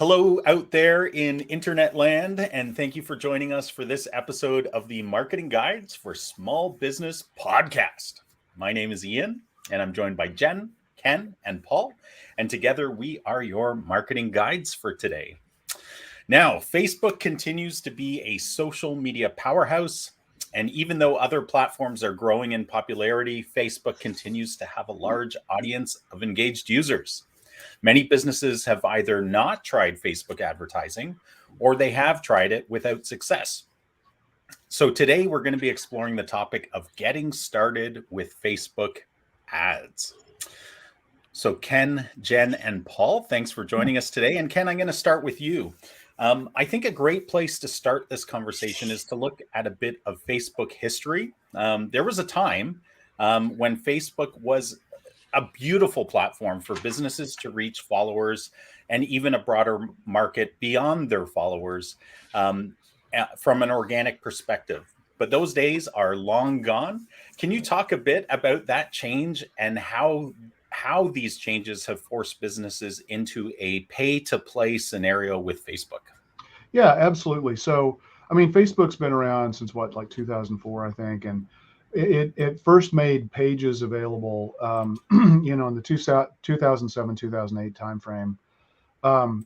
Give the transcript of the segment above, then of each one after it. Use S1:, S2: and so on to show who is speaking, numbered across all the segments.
S1: Hello out there in internet land, and thank you for joining us for this episode of the Marketing Guides for Small Business podcast. My name is Ian, and I'm joined by Jen, Ken, and Paul, and together we are your marketing guides for today. Now, Facebook continues to be a social media powerhouse, and even though other platforms are growing in popularity, Facebook continues to have a large audience of engaged users. Many businesses have either not tried Facebook advertising or they have tried it without success. So today we're going to be exploring the topic of getting started with Facebook ads. So Ken, Jen, and Paul, thanks for joining us today. And Ken, I'm going to start with you. I think a great place to start this conversation is to look at a bit of Facebook history. There was a time when Facebook was a beautiful platform for businesses to reach followers and even a broader market beyond their followers from an organic perspective. But those days are long gone. Can you talk a bit about that change and how these changes have forced businesses into a pay-to-play scenario with Facebook?
S2: Yeah, absolutely. So, I mean, Facebook's been around since like 2004, I think, and it first made pages available, in the 2007, 2008 timeframe. Um,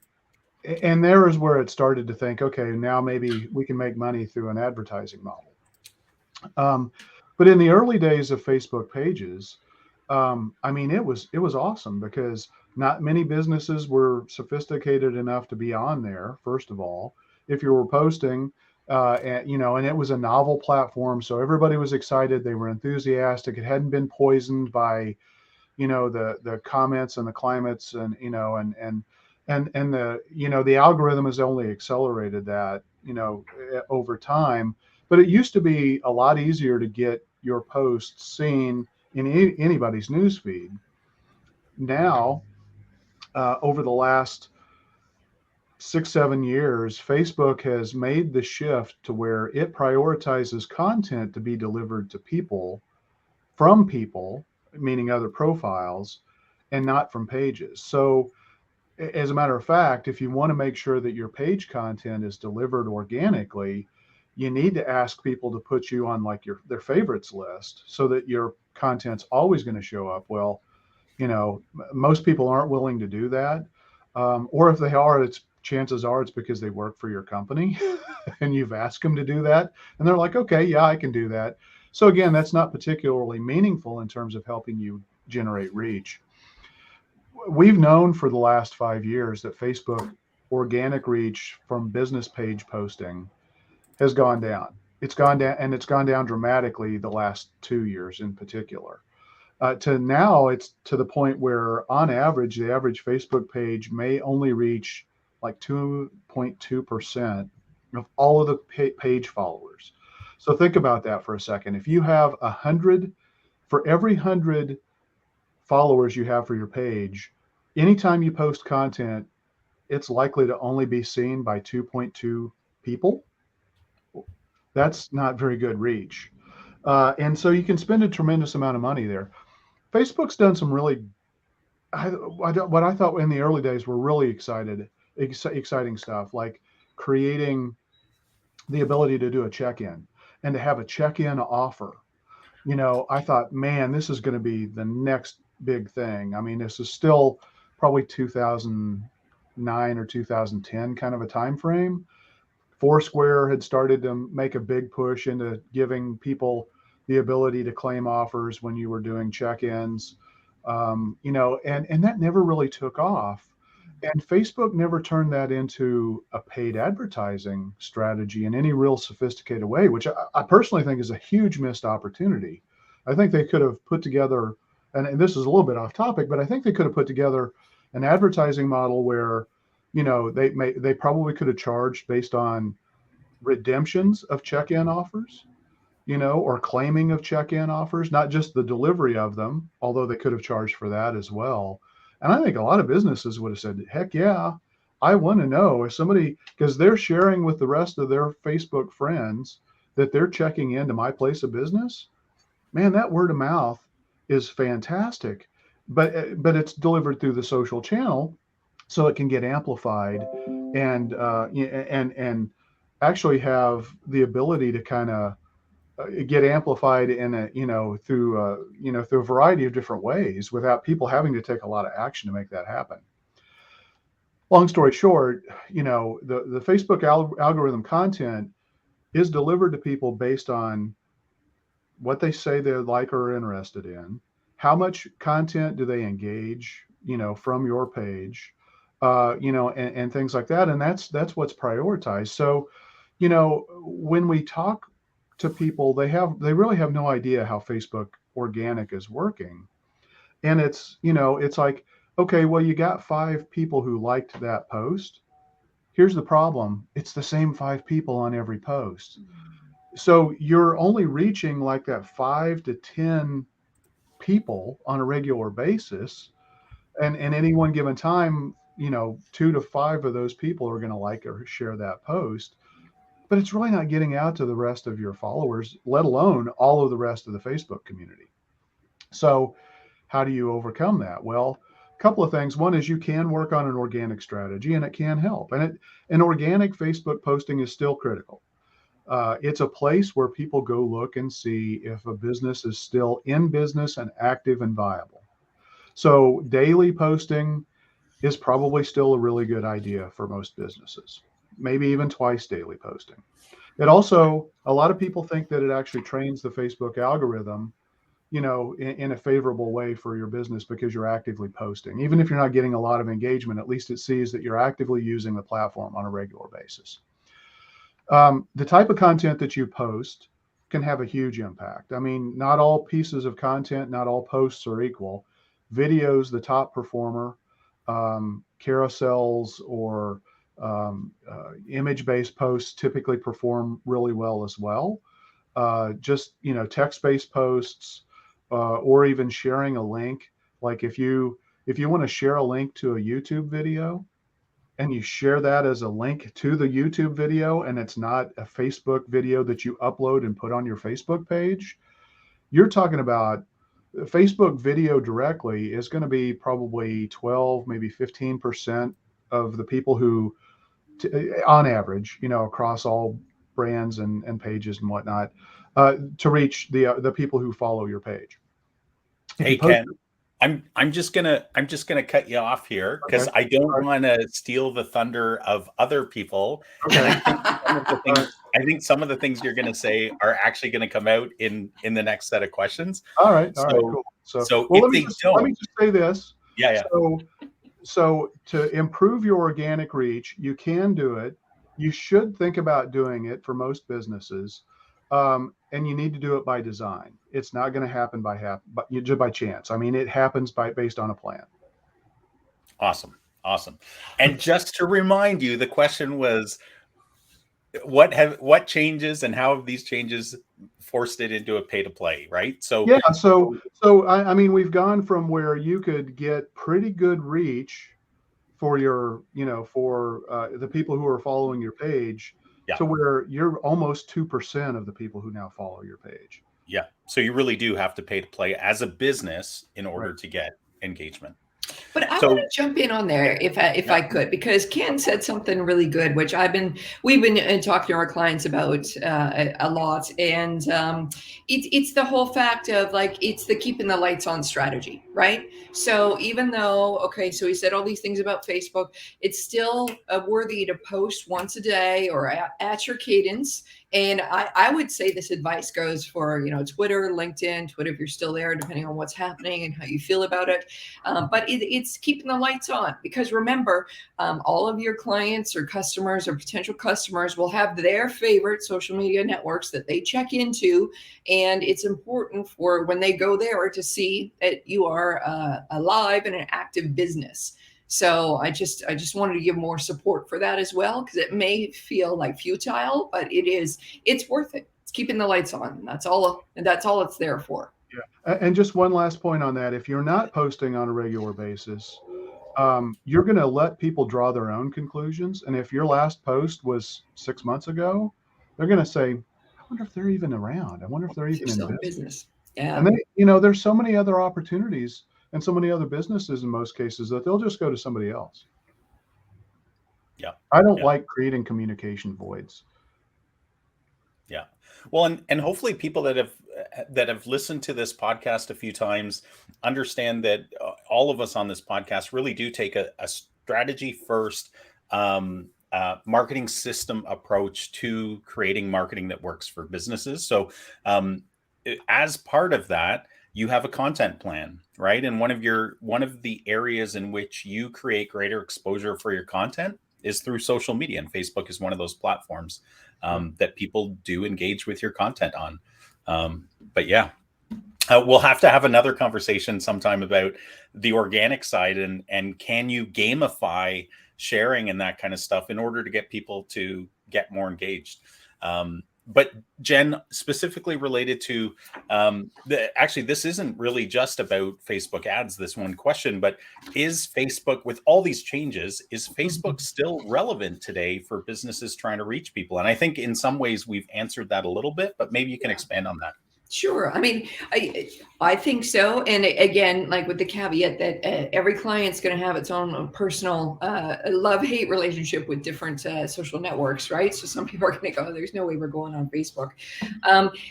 S2: and there is where it started to think, okay, now maybe we can make money through an advertising model. Um, but in the early days of Facebook pages, I mean, it was awesome because not many businesses were sophisticated enough to be on there. First of all, if you were posting, and it was a novel platform, so everybody was excited. They were enthusiastic. It hadn't been poisoned by, the comments and the climates, and the algorithm has only accelerated that, over time. But it used to be a lot easier to get your posts seen in anybody's newsfeed. Now, over the last 6, 7 years, Facebook has made the shift to where it prioritizes content to be delivered to people from people, meaning other profiles, and not from pages. So, as a matter of fact, if you want to make sure that your page content is delivered organically, you need to ask people to put you on like their favorites list so that your content's always going to show up. Well, most people aren't willing to do that. Or if they are, it's chances are it's because they work for your company and you've asked them to do that. And they're like, okay, yeah, I can do that. So again, that's not particularly meaningful in terms of helping you generate reach. We've known for the last 5 years that Facebook organic reach from business page posting has gone down. It's gone down, and it's gone down dramatically the last 2 years in particular. To now, it's to the point where, on average, the average Facebook page may only reach like 2.2% of all of the page followers. So think about that for a second. If you have 100, for every 100 followers you have for your page, anytime you post content, it's likely to only be seen by 2.2 people. That's not very good reach. And so you can spend a tremendous amount of money there. Facebook's done some really, what I thought in the early days were really exciting stuff, like creating the ability to do a check-in and to have a check-in offer. I thought, man, this is going to be the next big thing. I mean, this is still probably 2009 or 2010 kind of a time frame. Foursquare had started to make a big push into giving people the ability to claim offers when you were doing check-ins, and that never really took off. And Facebook never turned that into a paid advertising strategy in any real sophisticated way, which I personally think is a huge missed opportunity. I think they could have put together, and this is a little bit off topic, but I think they could have put together an advertising model where, they probably could have charged based on redemptions of check-in offers, or claiming of check-in offers, not just the delivery of them, although they could have charged for that as well. And I think a lot of businesses would have said, heck yeah, I want to know if somebody, because they're sharing with the rest of their Facebook friends that they're checking into my place of business. Man, that word of mouth is fantastic. But it's delivered through the social channel. so it can get amplified and actually have the ability to kind of get amplified in a through a variety of different ways without people having to take a lot of action to make that happen. Long story short, the Facebook algorithm content is delivered to people based on what they say they like or are interested in, how much content do they engage, from your page, and things like that. And that's what's prioritized. So, when we talk to people, they really have no idea how Facebook organic is working. And it's like, okay, well, you got 5 people who liked that post. Here's the problem. It's the same 5 people on every post. So you're only reaching like that 5 to 10 people on a regular basis. And in any one given time, 2 to 5 of those people are going to like or share that post. But it's really not getting out to the rest of your followers, let alone all of the rest of the Facebook community. So how do you overcome that? Well, a couple of things. One is you can work on an organic strategy, and it can help. And an organic Facebook posting is still critical. It's a place where people go look and see if a business is still in business and active and viable. So daily posting is probably still a really good idea for most businesses, maybe even twice daily posting. It also, a lot of people think that it actually trains the Facebook algorithm, in a favorable way for your business because you're actively posting. Even if you're not getting a lot of engagement, at least it sees that you're actively using the platform on a regular basis. The type of content that you post can have a huge impact. I mean, not all pieces of content, not all posts are equal. Videos, the top performer, carousels or image-based posts typically perform really well as well. Text-based posts or even sharing a link. Like if you want to share a link to a YouTube video, and you share that as a link to the YouTube video, and it's not a Facebook video that you upload and put on your Facebook page, you're talking about Facebook video directly is going to be probably 12, maybe 15% of the people who, on average, across all brands and pages and whatnot, to reach the people who follow your page.
S1: Hey, Ken, I'm just gonna cut you off here because I don't want to steal the thunder of other people.
S2: Okay.
S1: And I think some of the things you're going to say are actually going to come out in the next set of questions.
S2: All right, cool. So well, let me just say this.
S1: Yeah.
S2: So to improve your organic reach, you can do it. You should think about doing it for most businesses. And you need to do it by design. It's not going to happen by chance. I mean, it happens based on a plan.
S1: Awesome. And just to remind you, the question was, what changes and how have these changes forced it into a pay to play, right? So
S2: yeah, so I mean, we've gone from where you could get pretty good reach for your, for the people who are following your page. Yeah. To where you're almost 2% of the people who now follow your page.
S1: Yeah. So you really do have to pay to play as a business in order to get engagement.
S3: But I want to jump in on there if I could, because Ken said something really good, which we've been talking to our clients about a lot, and it's the whole fact of like it's the keeping the lights on strategy, right? So even though so he said all these things about Facebook, it's still worthy to post once a day or at your cadence. And I would say this advice goes for, Twitter, LinkedIn, Twitter, if you're still there, depending on what's happening and how you feel about it. But it's keeping the lights on, because remember, all of your clients or customers or potential customers will have their favorite social media networks that they check into. And it's important for when they go there to see that you are alive and an active business. So I just wanted to give more support for that as well, because it may feel like futile, but it's worth it. It's keeping the lights on. That's all it's there for.
S2: Yeah. And just one last point on that. If you're not posting on a regular basis, you're going to let people draw their own conclusions. And if your last post was 6 months ago, they're going to say, I wonder if they're even around. I wonder if they're even in business.
S3: Yeah.
S2: And then, there's so many other opportunities and so many other businesses in most cases that they'll just go to somebody else.
S1: Yeah.
S2: I don't
S1: Yeah.
S2: like creating communication voids.
S1: Yeah. Well, and hopefully people that have listened to this podcast a few times understand that all of us on this podcast really do take a strategy first marketing system approach to creating marketing that works for businesses. So as part of that, you have a content plan, right? And one of the areas in which you create greater exposure for your content is through social media, and Facebook is one of those platforms that people do engage with your content on. But yeah, we'll have to have another conversation sometime about the organic side and can you gamify sharing and that kind of stuff in order to get people to get more engaged. But Jen, specifically related to actually, this isn't really just about Facebook ads, this one question, but is Facebook, with all these changes, is Facebook still relevant today for businesses trying to reach people? And I think in some ways we've answered that a little bit, but maybe you can expand on that.
S3: Sure. I mean, I think so. And again, like with the caveat that every client's going to have its own personal love-hate relationship with different social networks, right? So some people are going to go, there's no way we're going on Facebook.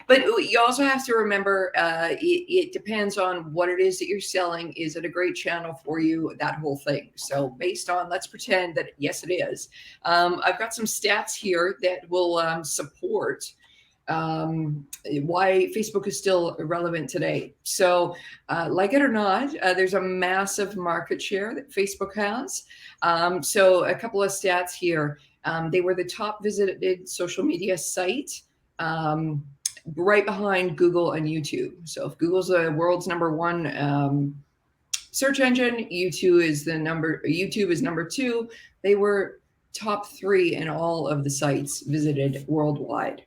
S3: But you also have to remember, it depends on what it is that you're selling. Is it a great channel for you? That whole thing. So based on, let's pretend that, yes, it is. I've got some stats here that will support why Facebook is still relevant today. So like it or not, there's a massive market share that Facebook has. So a couple of stats here. They were the top visited social media site, right behind Google and YouTube. So if Google's the world's #1 search engine, YouTube is number 2. They were top 3 in all of the sites visited worldwide.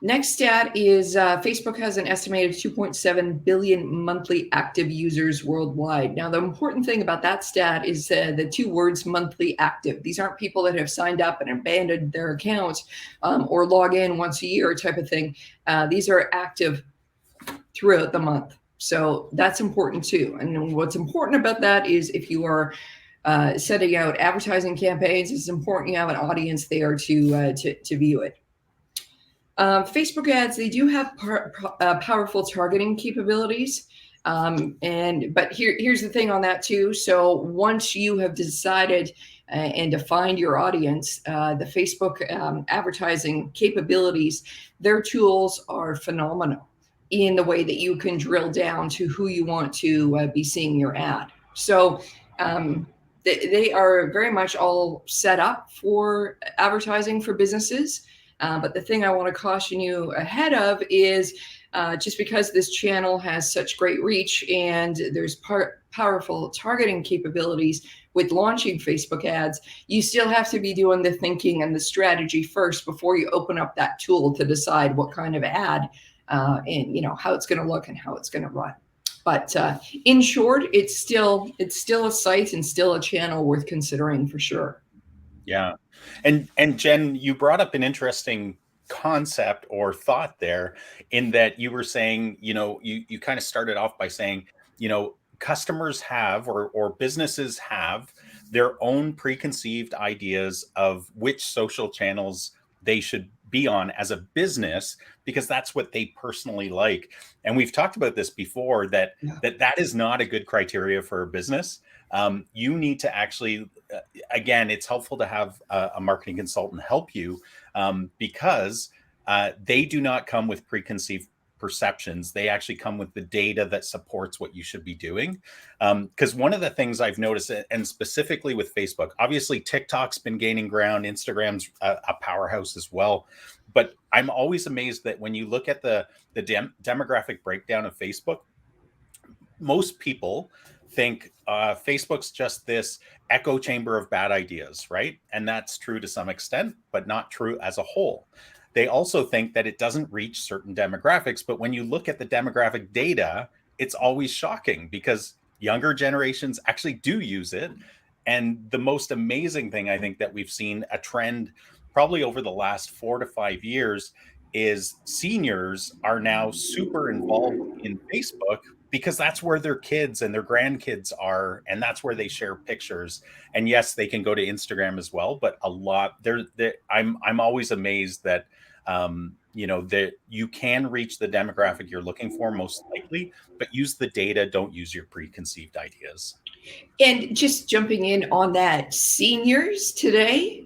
S3: Next stat is Facebook has an estimated 2.7 billion monthly active users worldwide. Now, the important thing about that stat is the 2 words monthly active. These aren't people that have signed up and abandoned their accounts or log in once a year type of thing. These are active throughout the month. So that's important too. And what's important about that is if you are setting out advertising campaigns, it's important you have an audience there to view it. Facebook ads, they do have powerful targeting capabilities. But here's the thing on that too. So once you have decided and defined your audience, the Facebook advertising capabilities, their tools are phenomenal in the way that you can drill down to who you want to be seeing your ad. So they are very much all set up for advertising for businesses. But the thing I want to caution you ahead of is just because this channel has such great reach and there's powerful targeting capabilities with launching Facebook ads, you still have to be doing the thinking and the strategy first before you open up that tool to decide what kind of ad and how it's going to look and how it's going to run. But in short, it's still a site and still a channel worth considering for sure.
S1: Yeah. And Jen, you brought up an interesting concept or thought there in that you were saying, you kind of started off by saying, customers have or businesses have their own preconceived ideas of which social channels they should be on as a business because that's what they personally like. And we've talked about this before that is not a good criteria for a business. You need to actually, again, it's helpful to have a marketing consultant help you because they do not come with preconceived perceptions. They actually come with the data that supports what you should be doing. Because one of the things I've noticed, and specifically with Facebook, obviously TikTok's been gaining ground, Instagram's a powerhouse as well. But I'm always amazed that when you look at the demographic breakdown of Facebook, most people think Facebook's just this echo chamber of bad ideas, right? And that's true to some extent, but not true as a whole. They also think that it doesn't reach certain demographics, but when you look at the demographic data, it's always shocking because younger generations actually do use it. And the most amazing thing I think that we've seen a trend probably over the last 4 to 5 years is seniors are now super involved in Facebook because that's where their kids and their grandkids are, and that's where they share pictures. And yes, they can go to Instagram as well, but a lot I'm always amazed that that you can reach the demographic you're looking for most likely, but use the data, don't use your preconceived ideas.
S3: And just jumping in on that, seniors today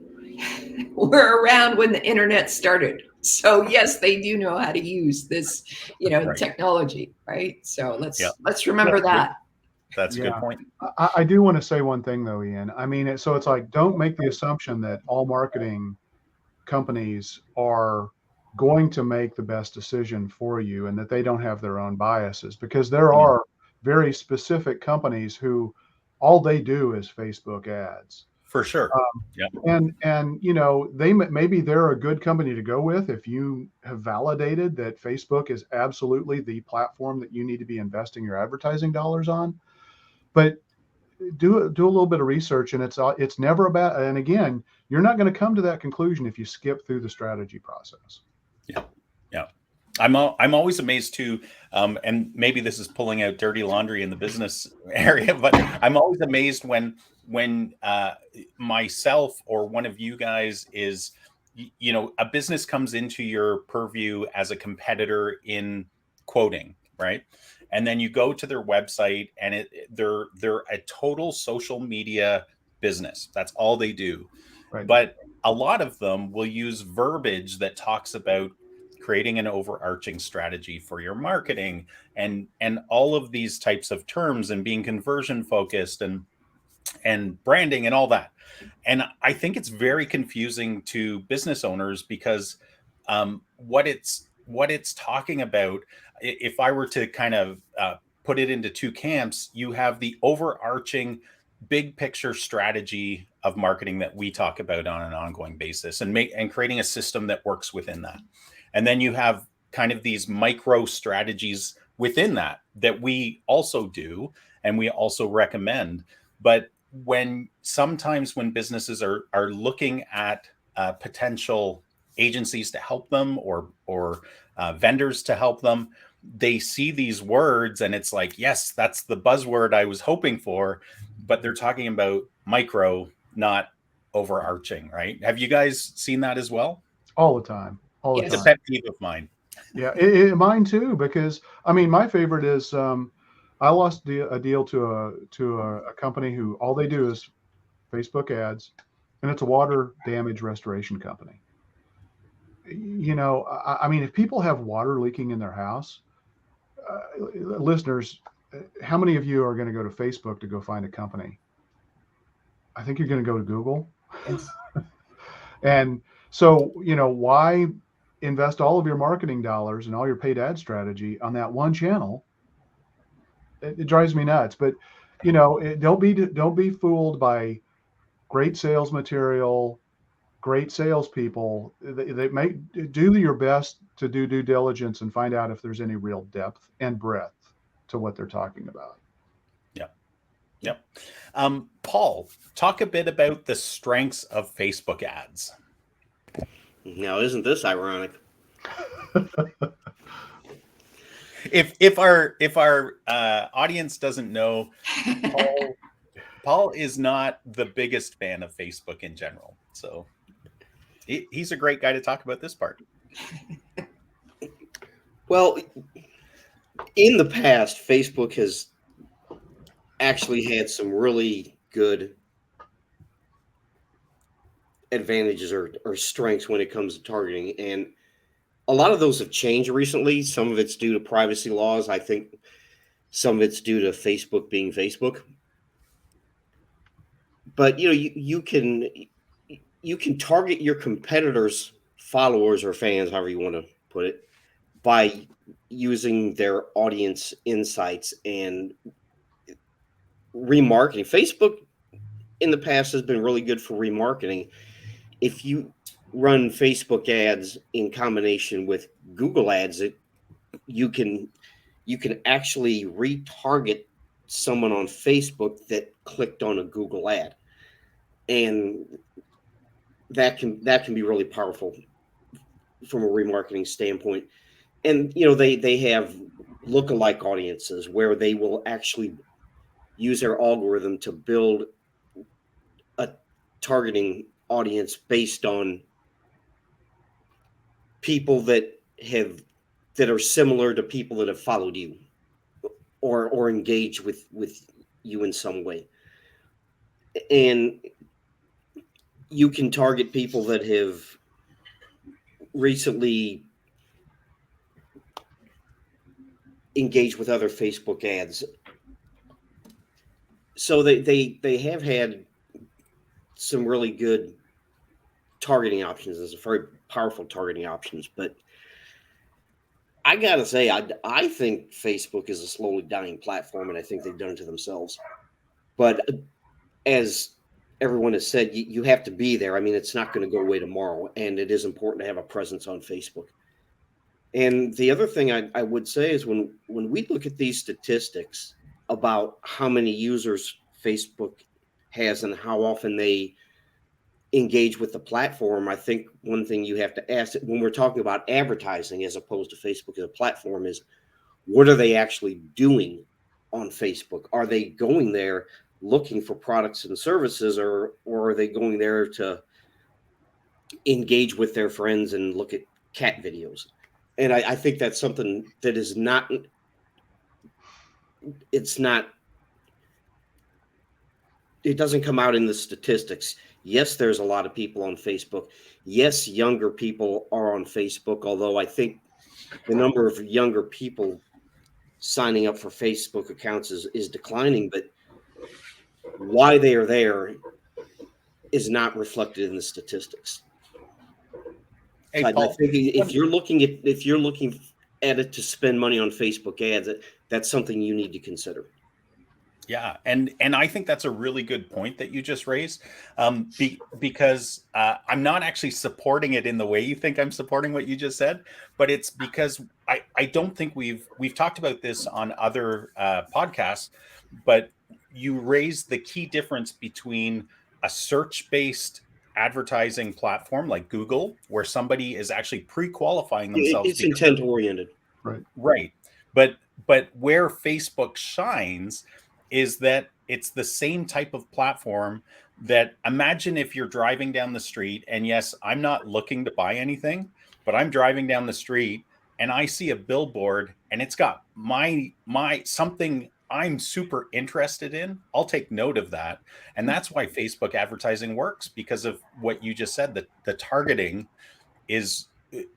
S3: were around when the internet started. So yes, they do know how to use this,
S1: Right.
S3: technology, right? So
S1: Yeah.
S3: let's remember that.
S1: That's a good
S2: Yeah.
S1: point.
S2: I do want to say one thing though, Ian. I mean, so it's like, don't make the assumption that all marketing companies are going to make the best decision for you and that they don't have their own biases, because there are very specific companies who all they do is Facebook ads.
S1: For sure. Yeah.
S2: And maybe they're a good company to go with if you have validated that Facebook is absolutely the platform that you need to be investing your advertising dollars on. But do a little bit of research, and it's never about. And again, you're not going to come to that conclusion if you skip through the strategy process.
S1: Yeah. I'm always amazed too, and maybe this is pulling out dirty laundry in the business area, but I'm always amazed when myself or one of you guys is, a business comes into your purview as a competitor in quoting, right? And then you go to their website and they're a total social media business. That's all they do.
S2: Right.
S1: But a lot of them will use verbiage that talks about creating an overarching strategy for your marketing and all of these types of terms, and being conversion focused and branding and all that. And I think it's very confusing to business owners, because what it's talking about, if I were to kind of put it into two camps, you have the overarching big picture strategy of marketing that we talk about on an ongoing basis, and creating a system that works within that. And then you have kind of these micro strategies within that we also do and we also recommend. But sometimes when businesses are looking at potential agencies to help them or vendors to help them, they see these words and it's like, yes, that's the buzzword I was hoping for, but they're talking about micro, not overarching, right? Have you guys seen that as well?
S2: All the time.
S1: It's a pet peeve of mine.
S2: Yeah, mine too, because I mean, my favorite is I lost a deal to a company who all they do is Facebook ads, and it's a water damage restoration company. I mean, if people have water leaking in their house, listeners, how many of you are going to go to Facebook to go find a company? I think you're going to go to Google.
S3: Yes.
S2: And so, why invest all of your marketing dollars and all your paid ad strategy on that one channel? It drives me nuts. But don't be fooled by great sales material, great salespeople. They do your best to do due diligence and find out if there's any real depth and breadth to what they're talking about.
S1: Yep. Paul, talk a bit about the strengths of Facebook ads.
S4: Now, isn't this ironic?
S1: If our audience doesn't know, Paul is not the biggest fan of Facebook in general, so he's a great guy to talk about this part.
S4: Well, in the past, Facebook has actually had some really good advantages or strengths when it comes to targeting, and a lot of those have changed recently. Some of it's due to privacy laws. I think some of it's due to Facebook being Facebook. But you can target your competitors' followers or fans, however you want to put it, by using their audience insights and remarketing. Facebook in the past has been really good for remarketing. If you run Facebook ads in combination with Google ads, you can actually retarget someone on Facebook that clicked on a Google ad, and that can be really powerful from a remarketing standpoint. And they have lookalike audiences where they will actually use their algorithm to build a targeting audience based on people that are similar to people that have followed you or engage with you in some way. And you can target people that have recently engaged with other Facebook ads. So they have had some really good targeting options. It's a very powerful targeting options, but I gotta say, I think Facebook is a slowly dying platform, and I think they've done it to themselves. But as everyone has said, you have to be there. I mean, it's not going to go away tomorrow, and it is important to have a presence on Facebook. And the other thing I would say is when we look at these statistics about how many users Facebook has and how often they engage with the platform, I think one thing you have to ask when we're talking about advertising as opposed to Facebook as a platform is, what are they actually doing on Facebook? Are they going there looking for products and services, or are they going there to engage with their friends and look at cat videos? And I think that's something that is not, it doesn't come out in the statistics. Yes, there's a lot of people on Facebook. Yes, younger people are on Facebook, although I think the number of younger people signing up for Facebook accounts is declining, but why they are there is not reflected in the statistics.
S1: Hey,
S4: I
S1: Paul,
S4: think if you're looking at it to spend money on Facebook ads, that's something you need to consider.
S1: yeah, and I think that's a really good point that you just raised, because I'm not actually supporting it in the way you think I'm supporting what you just said, but it's because I don't think we've talked about this on other podcasts, but you raised the key difference between a search-based advertising platform like Google, where somebody is actually pre-qualifying themselves.
S4: It's intent oriented,
S1: right? But where Facebook shines is that it's the same type of platform that, imagine if you're driving down the street, and yes, I'm not looking to buy anything, but I'm driving down the street and I see a billboard and it's got my something I'm super interested in. I'll take note of that. And that's why Facebook advertising works, because of what you just said, that the targeting is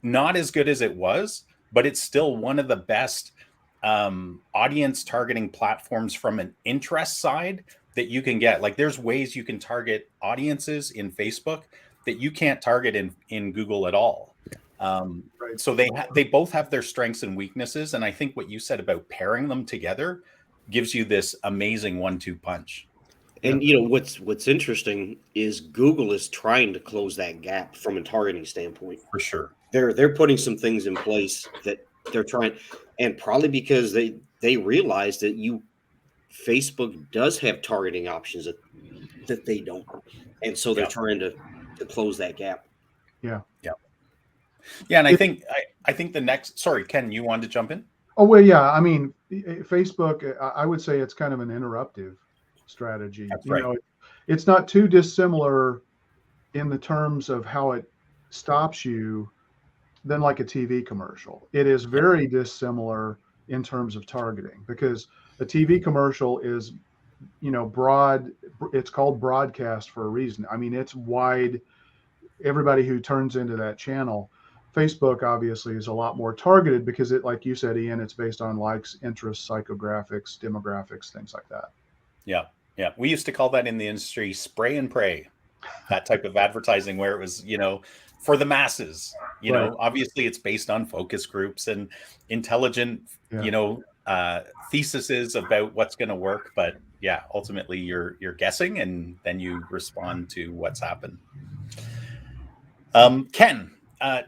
S1: not as good as it was, but it's still one of the best audience targeting platforms from an interest side that you can get. Like, there's ways you can target audiences in Facebook that you can't target in Google at all. So they both have their strengths and weaknesses, and I think what you said about pairing them together gives you this amazing 1-2 punch.
S4: And what's interesting is Google is trying to close that gap from a targeting standpoint.
S1: For sure,
S4: they're putting some things in place that they're trying, and probably because they realize that Facebook does have targeting options that they don't, and so they're trying to close that gap.
S2: Yeah.
S1: And I think the next. Sorry, Ken, you wanted to jump in?
S2: Oh, well, yeah. I mean, Facebook, I would say it's kind of an interruptive strategy.
S1: That's right.
S2: It's not too dissimilar in the terms of how it stops you than like a TV commercial. It is very dissimilar in terms of targeting, because a TV commercial is, broad. It's called broadcast for a reason. I mean, it's wide. Everybody who turns into that channel. Facebook obviously is a lot more targeted because it, like you said, Ian, it's based on likes, interests, psychographics, demographics, things like that.
S1: Yeah. We used to call that in the industry spray and pray, that type of advertising where it was, for the masses. Obviously it's based on focus groups and intelligent, theses about what's going to work. But yeah, ultimately you're guessing, and then you respond to what's happened. Ken,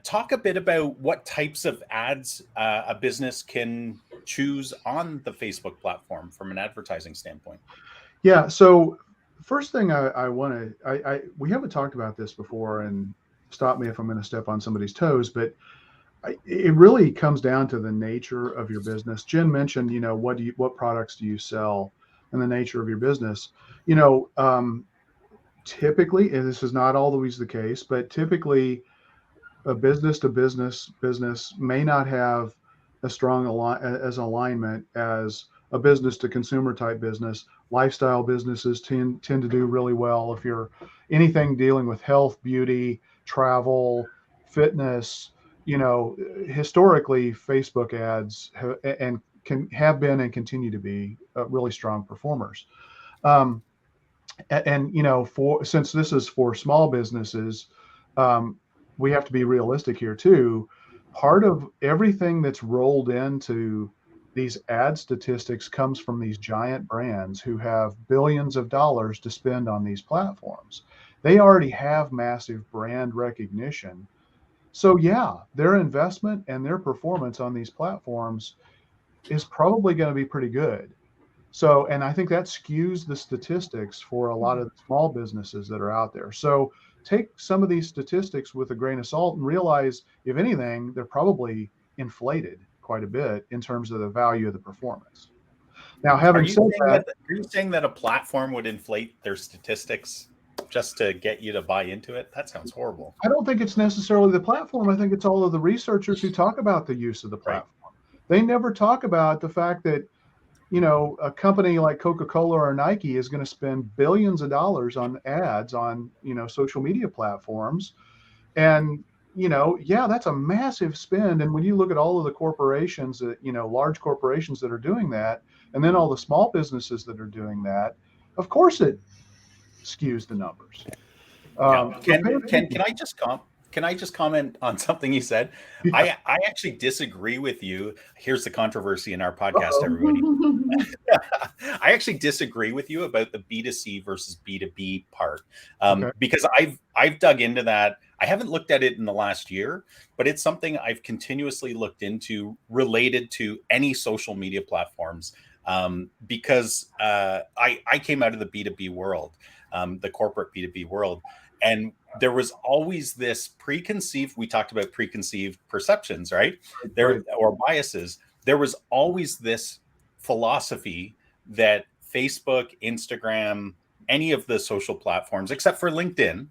S1: talk a bit about what types of ads a business can choose on the Facebook platform from an advertising standpoint.
S2: Yeah. So first thing we haven't talked about this before, and stop me if I'm going to step on somebody's toes, but It really comes down to the nature of your business. Jen mentioned, what products do you sell, and the nature of your business. You know, typically, and this is not always the case, but typically, a business to business may not have as strong alignment as a business to consumer type business. Lifestyle businesses tend to do really well. If you're anything dealing with health, beauty, travel, fitness, historically Facebook ads and can have been and continue to be really strong performers. Um, and for since this is for small businesses, we have to be realistic here too. Part of everything that's rolled into these ad statistics comes from these giant brands who have billions of dollars to spend on these platforms. They already have massive brand recognition. So yeah, their investment and their performance on these platforms is probably going to be pretty good. So, and I think that skews the statistics for a lot of the small businesses that are out there. So take some of these statistics with a grain of salt and realize, if anything, they're probably inflated quite a bit in terms of the value of the performance. Now, having said that,
S1: are you saying that a platform would inflate their statistics just to get you to buy into it? That sounds horrible.
S2: I don't think it's necessarily the platform. I think it's all of the researchers who talk about the use of the platform. Right. They never talk about the fact that a company like Coca-Cola or Nike is going to spend billions of dollars on ads on, social media platforms. And, yeah, that's a massive spend. And when you look at all of the corporations that, large corporations that are doing that, and then all the small businesses that are doing that, of course it skews the numbers.
S1: Can I just comment on something you said? Yeah. I actually disagree with you. Here's the controversy in our podcast, everybody. I actually disagree with you about the B2C versus B2B part, because I've dug into that. I haven't looked at it in the last year, but it's something I've continuously looked into related to any social media platforms, because I came out of the B2B world, the corporate B2B world. And there was always this we talked about preconceived perceptions, right? Or biases. There was always this philosophy that Facebook, Instagram, any of the social platforms, except for LinkedIn,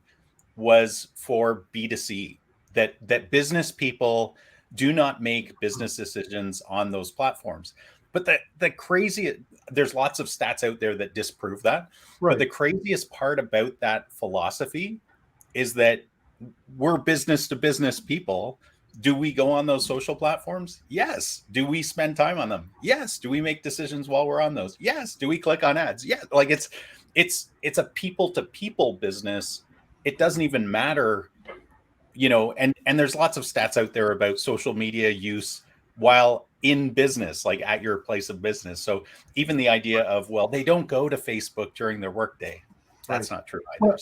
S1: was for B2C, that business people do not make business decisions on those platforms. But there's lots of stats out there that disprove that. Right. But the craziest part about that philosophy is that we're business to business people. Do we go on those social platforms? Yes. Do we spend time on them? Yes. Do we make decisions while we're on those? Yes. Do we click on ads? Yeah. Like it's a people to people business. It doesn't even matter, and there's lots of stats out there about social media use while in business, like at your place of business. So even the idea of, well, they don't go to Facebook during their workday, that's not true either.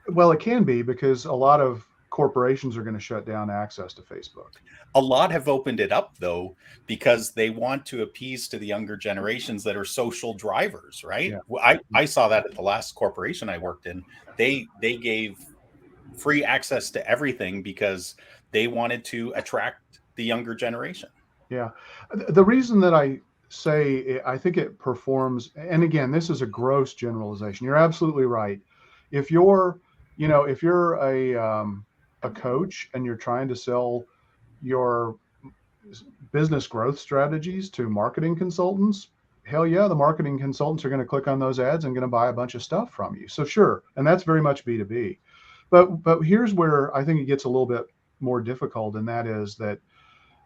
S2: Well, it can be, because a lot of corporations are going to shut down access to Facebook.
S1: A lot have opened it up, though, because they want to appease to the younger generations that are social drivers, right? Yeah. I saw that at the last corporation I worked in. They gave free access to everything because they wanted to attract the younger generation.
S2: Yeah. The reason that I say I think it performs, and again, this is a gross generalization. You're absolutely right. If you're a coach and you're trying to sell your business growth strategies to marketing consultants, hell yeah, the marketing consultants are going to click on those ads and going to buy a bunch of stuff from you. So sure, and that's very much B2B. But here's where I think it gets a little bit more difficult, and that is that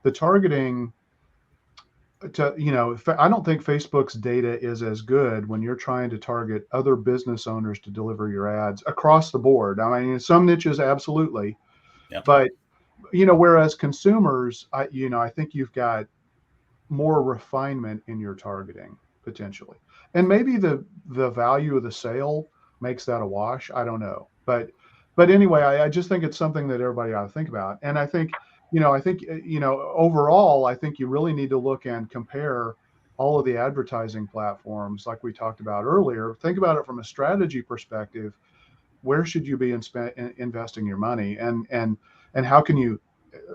S2: the targeting I don't think Facebook's data is as good when you're trying to target other business owners to deliver your ads across the board. I mean, in some niches, absolutely. Yeah. But, whereas consumers, I think you've got more refinement in your targeting potentially. And maybe the value of the sale makes that a wash. I don't know. But anyway, I just think it's something that everybody ought to think about. And I think, overall, I think you really need to look and compare all of the advertising platforms like we talked about earlier. Think about it from a strategy perspective. Where should you be investing your money, and how can you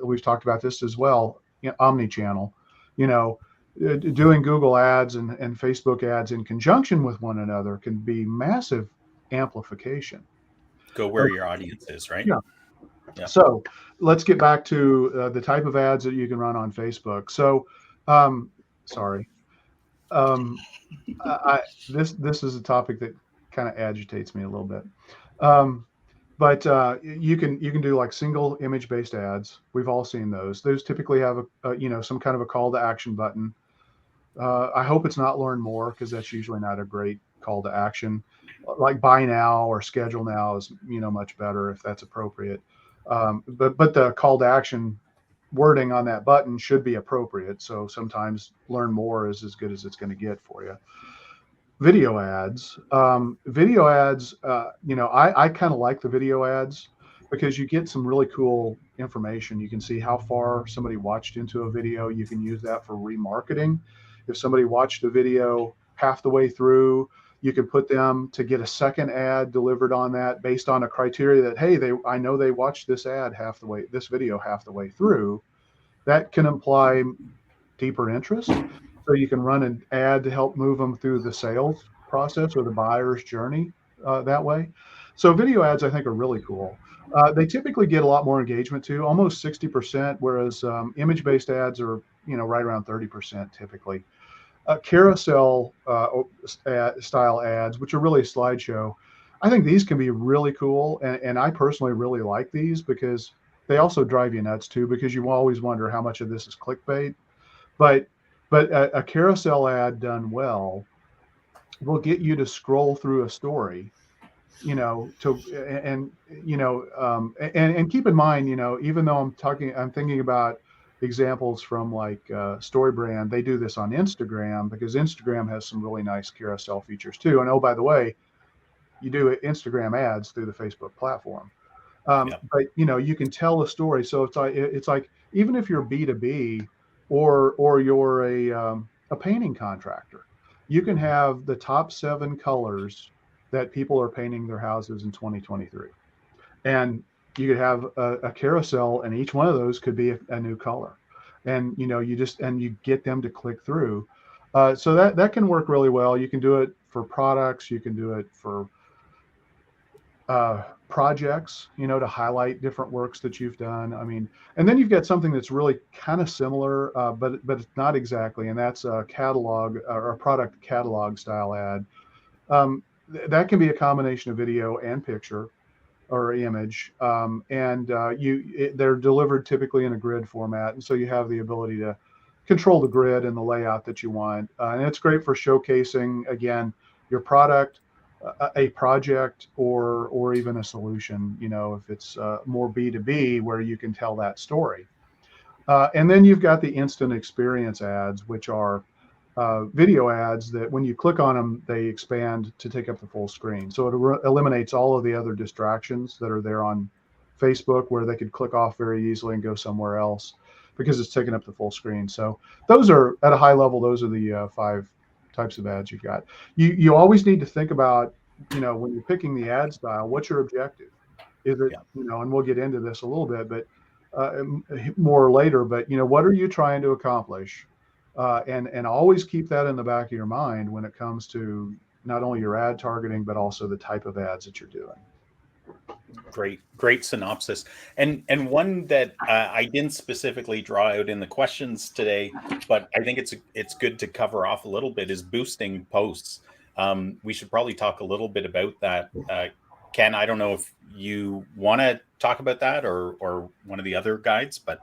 S2: we've talked about this as well, omni-channel, doing Google ads and Facebook ads in conjunction with one another can be massive amplification.
S1: Go where your audience is, right?
S2: Yeah.
S1: Yeah.
S2: So let's get back to the type of ads that you can run on Facebook. So, sorry. This is a topic that kind of agitates me a little bit. But you can do like single image based ads. We've all seen those. Those typically have some kind of a call to action button. I hope it's not learn more, because that's usually not a great call to action. Like buy now or schedule now is much better if that's appropriate. But the call to action wording on that button should be appropriate. So sometimes learn more is as good as it's going to get for you. Video ads, I kind of like the video ads because you get some really cool information. You can see how far somebody watched into a video. You can use that for remarketing. If somebody watched a video half the way through, you can put them to get a second ad delivered on that based on a criteria that, hey, I know they watched this video half the way through. That can imply deeper interest. So you can run an ad to help move them through the sales process or the buyer's journey that way. So video ads, I think, are really cool. They typically get a lot more engagement too, almost 60%, whereas image-based ads are, right around 30% typically. Carousel style ads, which are really a slideshow, I think these can be really cool. And I personally really like these because they also drive you nuts too, because you always wonder how much of this is clickbait. But a carousel ad done well will get you to scroll through a story, and keep in mind, even though I'm thinking about examples from like StoryBrand, they do this on Instagram because Instagram has some really nice carousel features too. And oh, by the way, you do Instagram ads through the Facebook platform. But you can tell a story. So it's like even if you're B2B or you're a painting contractor, you can have the top 7 colors that people are painting their houses in 2023, and you could have a carousel, and each one of those could be a new color, and you get them to click through. So that can work really well. You can do it for products. You can do it for projects, to highlight different works that you've done. I mean, and then you've got something that's really kind of similar, but it's not exactly, and that's a catalog or a product catalog style ad. That can be a combination of video and picture or image, they're delivered typically in a grid format, and so you have the ability to control the grid and the layout that you want, and it's great for showcasing, again, your product, a project, or even a solution, if it's more B2B, where you can tell that story. And then you've got the instant experience ads, which are video ads that when you click on them, they expand to take up the full screen. So it eliminates all of the other distractions that are there on Facebook, where they could click off very easily and go somewhere else because it's taking up the full screen. So those are, at a high level, those are the 5 types of ads you've got. You always need to think about, when you're picking the ad style, what's your objective? Is it, and we'll get into this a little bit, but more later, but what are you trying to accomplish? And always keep that in the back of your mind when it comes to not only your ad targeting, but also the type of ads that you're doing.
S1: Great synopsis. And one that I didn't specifically draw out in the questions today, but I think it's good to cover off a little bit, is boosting posts. We should probably talk a little bit about that. Ken, I don't know if you want to talk about that or one of the other guides, but.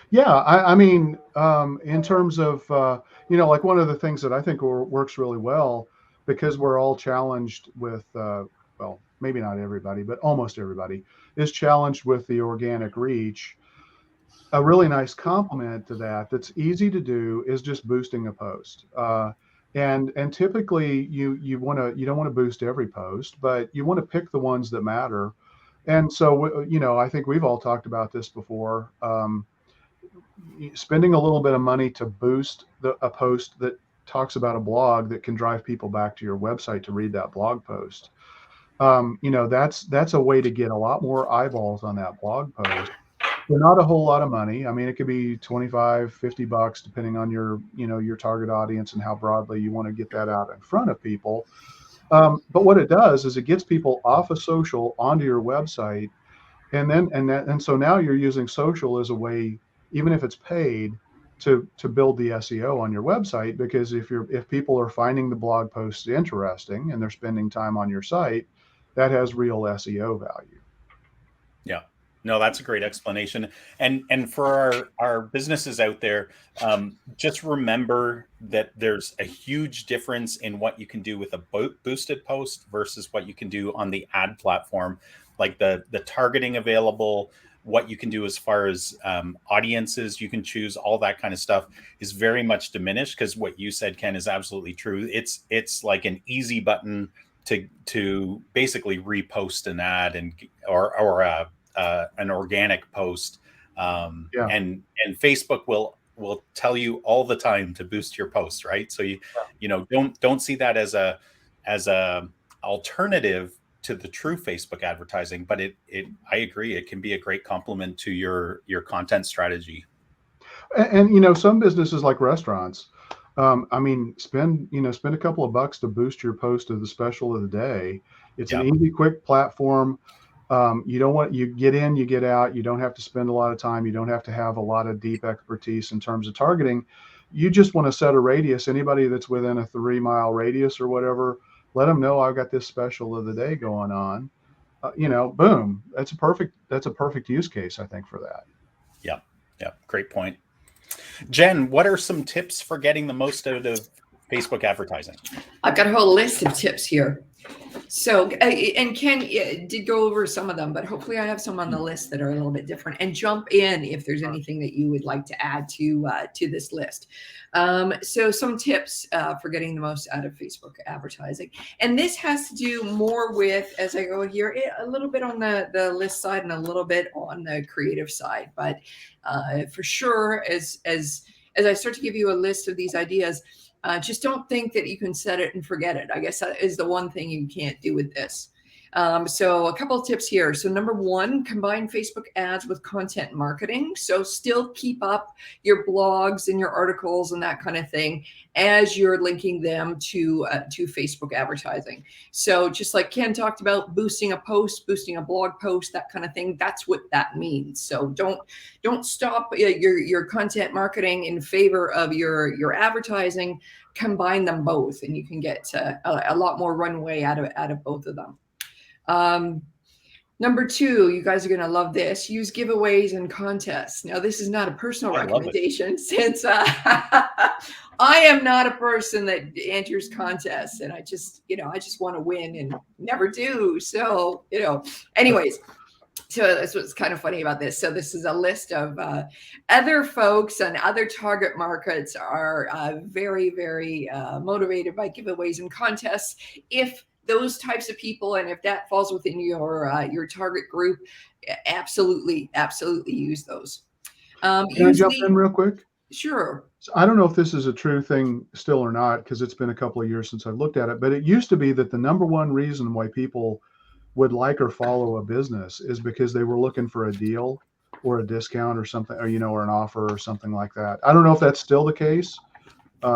S2: Yeah, I mean, in terms of, like one of the things that I think works really well, because we're all challenged with, well, maybe not everybody, but almost everybody is challenged with the organic reach. A really nice complement to that that's easy to do is just boosting a post. And typically you don't want to boost every post, but you want to pick the ones that matter. And so, I think we've all talked about this before. Spending a little bit of money to boost a post that talks about a blog that can drive people back to your website to read that blog post. That's a way to get a lot more eyeballs on that blog post They're not a whole lot of money. I mean, it could be 25, $50 depending on your, your target audience and how broadly you want to get that out in front of people. But what it does is it gets people off of social onto your website. And so now you're using social as a way, even if it's paid, to build the SEO on your website, because if people are finding the blog posts interesting and they're spending time on your site, that has real SEO value.
S1: Yeah. No, that's a great explanation. And for our businesses out there, just remember that there's a huge difference in what you can do with a boosted post versus what you can do on the ad platform, like the targeting available, what you can do as far as audiences you can choose, all that kind of stuff is very much diminished, because what you said, Ken, is absolutely true. It's like an easy button to basically repost an ad or an organic post, and Facebook will tell you all the time to boost your post, right? So don't see that as a alternative to the true Facebook advertising, but I agree, it can be a great complement to your content strategy.
S2: And some businesses like restaurants, I mean, spend a couple of bucks to boost your post of the special of the day. It's an easy, quick platform. You get in, you get out. You don't have to spend a lot of time. You don't have to have a lot of deep expertise in terms of targeting. You just want to set a radius. Anybody that's within a 3-mile radius or whatever, let them know I've got this special of the day going on. Boom. That's a perfect use case, I think, for that.
S1: Yeah. Great point. Jen, what are some tips for getting the most out of Facebook advertising?
S3: I've got a whole list of tips here. So, and Ken did go over some of them, but hopefully I have some on the list that are a little bit different, and jump in if there's anything that you would like to add to this list. So some tips for getting the most out of Facebook advertising. And this has to do more with, as I go here, a little bit on the list side and a little bit on the creative side. But for sure, as I start to give you a list of these ideas, just don't think that you can set it and forget it. I guess that is the one thing you can't do with this. So a couple of tips here. So number one, combine Facebook ads with content marketing. So still keep up your blogs and your articles and that kind of thing as you're linking them to Facebook advertising. So just like Ken talked about, boosting a post, boosting a blog post, that kind of thing, that's what that means. So don't stop your content marketing in favor of your advertising. Combine them both, and you can get a lot more runway out of both of them. Number two, you guys are going to love this. Use giveaways and contests. Now, this is not a personal recommendation, since I am not a person that enters contests, and I just want to win and never do. So, anyways, so that's what's kind of funny about this. So this is a list of other folks and other target markets are very, very motivated by giveaways and contests. If those types of people, and if that falls within your target group, absolutely use those.
S2: Can I jump in real quick?
S3: Sure.
S2: So I don't know if this is a true thing still or not, because it's been a couple of years since I've looked at it, but it used to be that the number one reason why people would like or follow a business is because they were looking for a deal or a discount or something, or an offer or something like that. I don't know if that's still the case.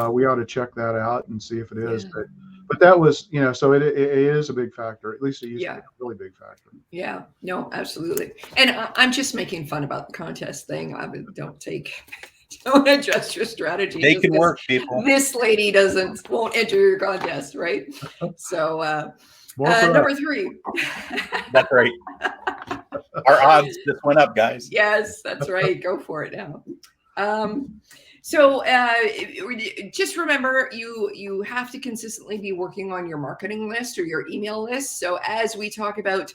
S2: We ought to check that out and see if it is, but that was, so it is a big factor. At least it used to be a really big factor.
S3: Yeah, no, absolutely. And I'm just making fun about the contest thing. Don't adjust your strategy.
S1: They can work, people.
S3: This lady won't enter your contest, right? So number three.
S1: That's right. Our odds just went up, guys.
S3: Yes, that's right. Go for it now. So just remember, you have to consistently be working on your marketing list or your email list. So as we talk about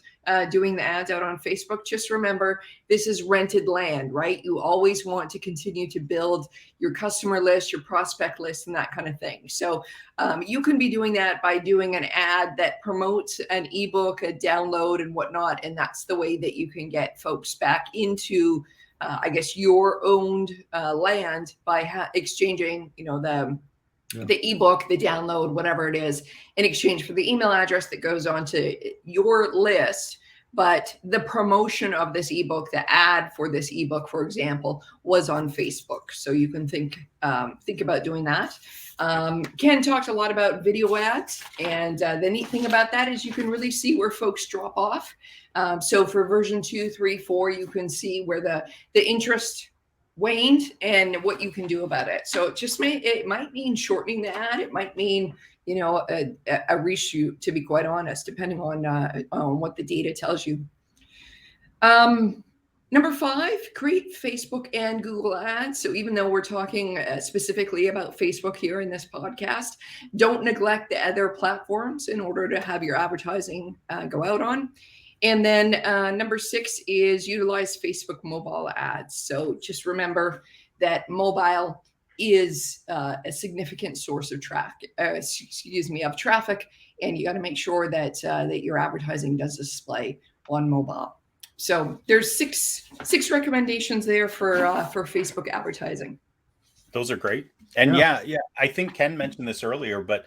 S3: doing the ads out on Facebook, just remember, this is rented land, right? You always want to continue to build your customer list, your prospect list, and that kind of thing. So you can be doing that by doing an ad that promotes an ebook, a download, and whatnot. And that's the way that you can get folks back into your owned land by exchanging, the ebook, the download, whatever it is, in exchange for the email address that goes onto your list but the promotion of this ebook, the ad for this ebook, for example, was on Facebook. So you can think about doing that. Ken talked a lot about video ads, and the neat thing about that is you can really see where folks drop off. So for version 2, 3, 4, you can see where the interest waned and what you can do about it. So it might mean shortening the ad. It might mean, you know, a reshoot, to be quite honest, depending on what the data tells you. Number 5, create Facebook and Google ads. So even though we're talking specifically about Facebook here in this podcast, don't neglect the other platforms in order to have your advertising go out on. And then number 6 is utilize Facebook mobile ads. So just remember that mobile is a significant source of traffic, and you got to make sure that that your advertising does display on mobile. So there's six recommendations there for Facebook advertising.
S1: Those are great. And yeah, I think Ken mentioned this earlier, but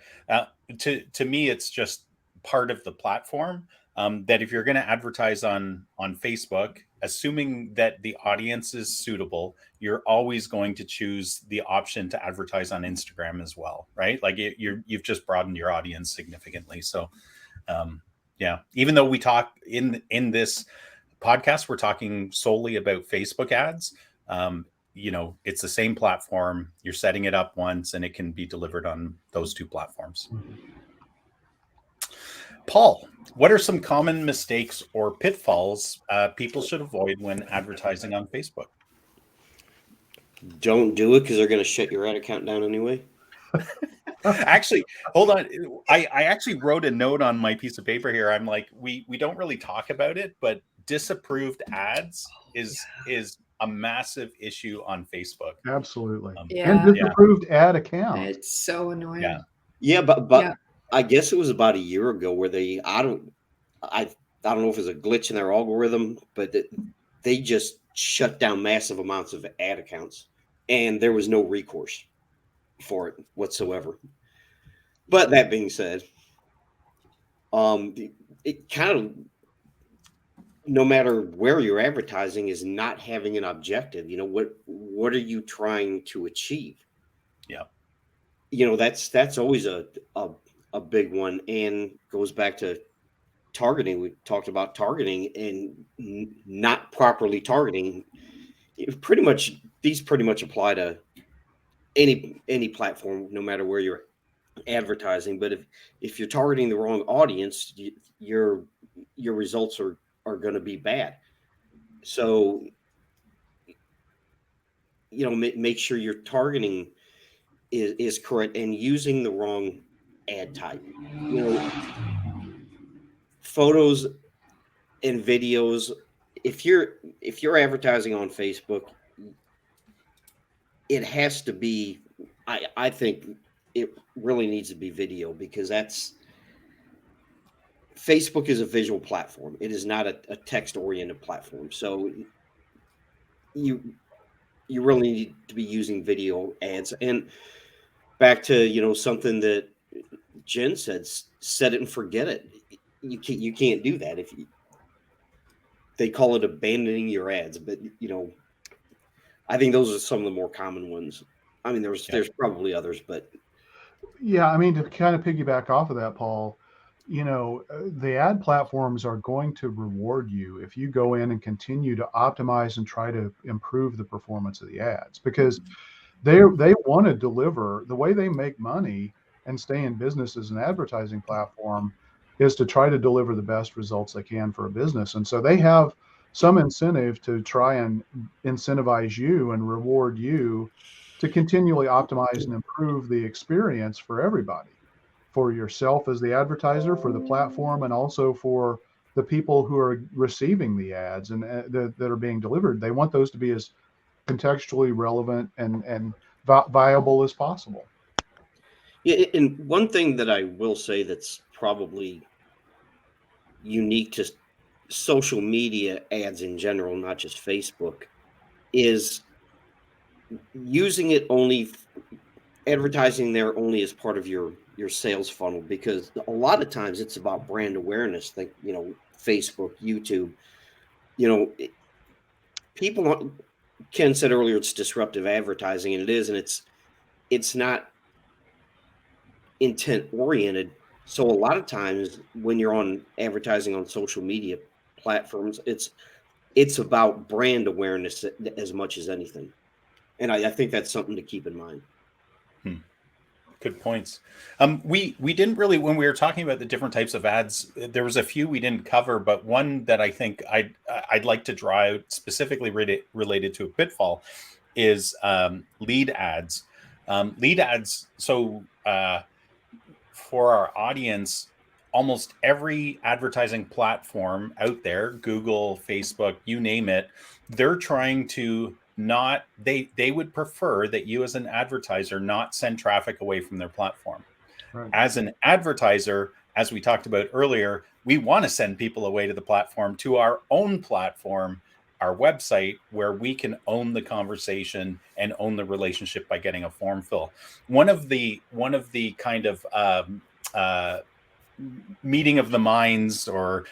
S1: to me, it's just part of the platform. That if you're going to advertise on Facebook, assuming that the audience is suitable, you're always going to choose the option to advertise on Instagram as well, right? Like you've just broadened your audience significantly. So, even though we talk in this podcast, we're talking solely about Facebook ads. It's the same platform. You're setting it up once, and it can be delivered on those 2 platforms. Paul, what are some common mistakes or pitfalls people should avoid when advertising on Facebook?
S4: Don't do it because they're going to shut your ad account down anyway.
S1: Actually, hold on. I actually wrote a note on my piece of paper here. I'm like, we don't really talk about it, but disapproved ads is a massive issue on Facebook.
S2: Absolutely. And disapproved ad account.
S3: It's so annoying.
S4: But I guess it was about a year ago where I don't know if it's a glitch in their algorithm, but they just shut down massive amounts of ad accounts, and there was no recourse for it whatsoever. But that being said, it kind of, no matter where you're advertising, is not having an objective. You know, what are you trying to achieve?
S1: Yeah.
S4: You know, that's always a big one, and goes back to targeting. We talked about targeting and not properly targeting. These pretty much apply to any platform, no matter where you're advertising. But if you're targeting the wrong audience, your results are going to be bad. So, make sure your targeting is correct, and using the wrong ad type. Photos and videos. If you're advertising on Facebook, it has to be. I think it really needs to be video, because Facebook is a visual platform. It is not a text-oriented platform. So you really need to be using video ads. And back to something that Jen said, set it and forget it. You can't do that. They call it abandoning your ads, but I think those are some of the more common ones. I mean, there's probably others, but
S2: to kind of piggyback off of that, Paul, the ad platforms are going to reward you if you go in and continue to optimize and try to improve the performance of the ads, because they want to deliver. The way they make money and stay in business as an advertising platform is to try to deliver the best results they can for a business. And so they have some incentive to try and incentivize you and reward you to continually optimize and improve the experience for everybody, for yourself as the advertiser, for the platform, and also for the people who are receiving the ads and that are being delivered. They want those to be as contextually relevant and viable as possible.
S4: Yeah, and one thing that I will say that's probably unique to social media ads in general, not just Facebook, is using it only, advertising there only as part of your your sales funnel, because a lot of times it's about brand awareness. Like, Facebook, YouTube, people, Ken said earlier, it's disruptive advertising, and it is, and it's not intent oriented. So a lot of times when you're on advertising on social media platforms, it's about brand awareness as much as anything. And I think that's something to keep in mind.
S1: Good points. We didn't really, when we were talking about the different types of ads, there was a few we didn't cover, but one that I think I'd like to draw out specifically related to a pitfall is lead ads. Lead ads. So for our audience, almost every advertising platform out there, Google, Facebook, you name it, they're trying to they would prefer that you as an advertiser not send traffic away from their platform. Right. As an advertiser, as we talked about earlier, we want to send people away to the platform, to our own platform, our website, where we can own the conversation and own the relationship by getting a form fill. One of the kind of meeting of the minds or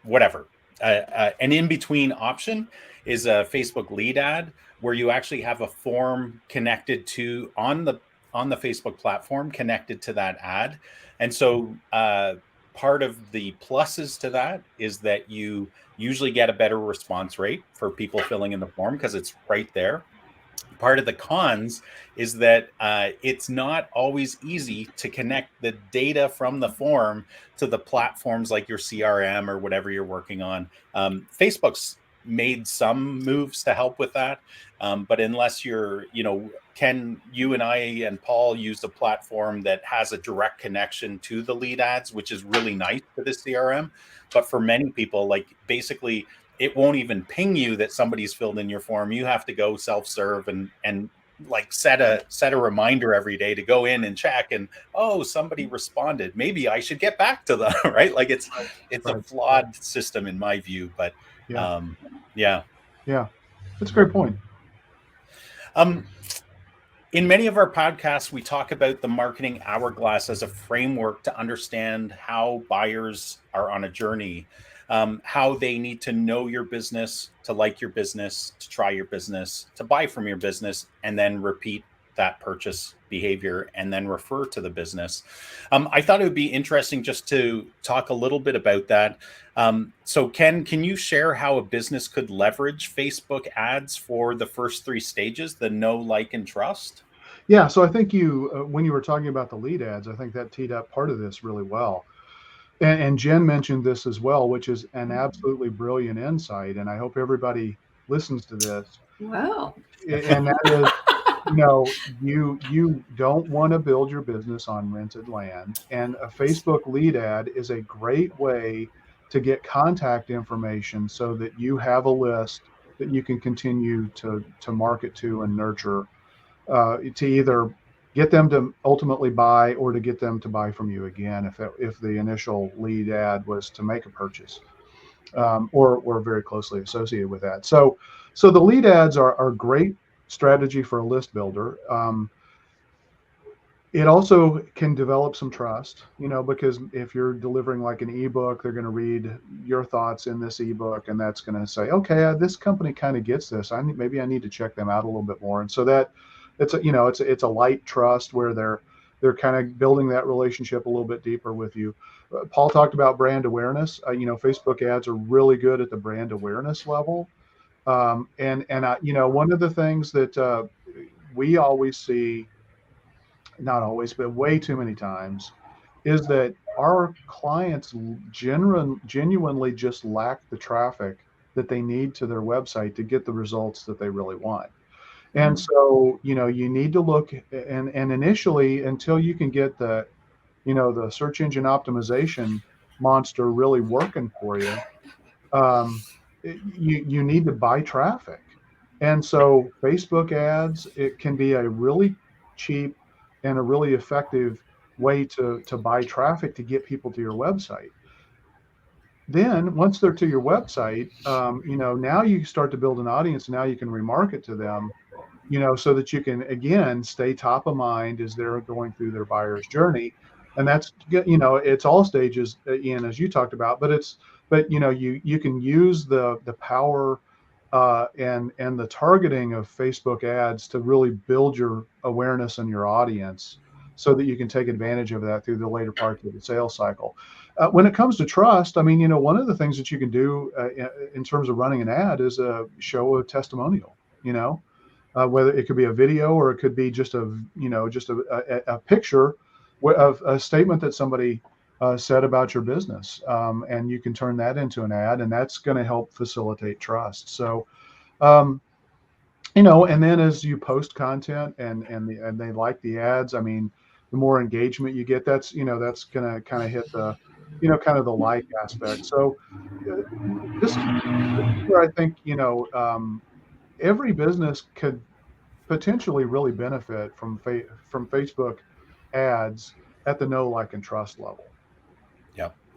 S1: whatever. An in-between option is a Facebook lead ad, where you actually have a form connected to on the Facebook platform connected to that ad. And so part of the pluses to that is that you usually get a better response rate for people filling in the form because it's right there. Part of the cons is that it's not always easy to connect the data from the form to the platforms like your CRM or whatever you're working on. Facebook's made some moves to help with that. But unless you're, Ken, you and I and Paul use a platform that has a direct connection to the lead ads, which is really nice for the CRM. But for many people, like basically, it won't even ping you that somebody's filled in your form. You have to go self-serve and like set a reminder every day to go in and check. And somebody responded. Maybe I should get back to them, right? Like it's a flawed system in my view. But yeah,
S2: that's a great point.
S1: In many of our podcasts, we talk about the marketing hourglass as a framework to understand how buyers are on a journey. How they need to know your business, to like your business, to try your business, to buy from your business, and then repeat that purchase behavior and then refer to the business. I thought it would be interesting just to talk a little bit about that. So Ken, can you share how a business could leverage Facebook ads for the first three stages, the know, like, and trust?
S2: Yeah, so I think when you were talking about the lead ads, I think that teed up part of this really well. And Jen mentioned this as well, which is an absolutely brilliant insight. And I hope everybody listens to this.
S3: Wow.
S2: And that is, you don't want to build your business on rented land. And a Facebook lead ad is a great way to get contact information so that you have a list that you can continue to market to and nurture, to either get them to ultimately buy or to get them to buy from you again if the initial lead ad was to make a purchase, or very closely associated with that. So the lead ads are a great strategy for a list builder. It also can develop some trust, because if you're delivering like an ebook, they're going to read your thoughts in this ebook, and that's going to say, okay, this company kind of gets this. Maybe I need to check them out a little bit more. And so that it's a light trust where they're kind of building that relationship a little bit deeper with you. Paul talked about brand awareness. Facebook ads are really good at the brand awareness level. One of the things that we always see, not always, but way too many times, is that our clients genuinely just lack the traffic that they need to their website to get the results that they really want. And so, you need to look and initially, until you can get the search engine optimization monster really working for you, you need to buy traffic. And so Facebook ads, it can be a really cheap and a really effective way to buy traffic to get people to your website. Then once they're to your website, now you start to build an audience, and now you can remarket to them. so that you can, again, stay top of mind as they're going through their buyer's journey. And that's, it's all stages, Ian, as you talked about, but you can use the power and the targeting of Facebook ads to really build your awareness and your audience so that you can take advantage of that through the later parts of the sales cycle. When it comes to trust, I mean, one of the things that you can do in terms of running an ad is show a testimonial, whether it could be a video or it could be just a picture of a statement that somebody said about your business, and you can turn that into an ad, and that's going to help facilitate trust. So, and then as you post content and they like the ads, I mean, the more engagement you get, that's going to kind of hit the, kind of the like aspect. So this is where I think, every business could potentially really benefit from Facebook ads at the know, like, and trust level.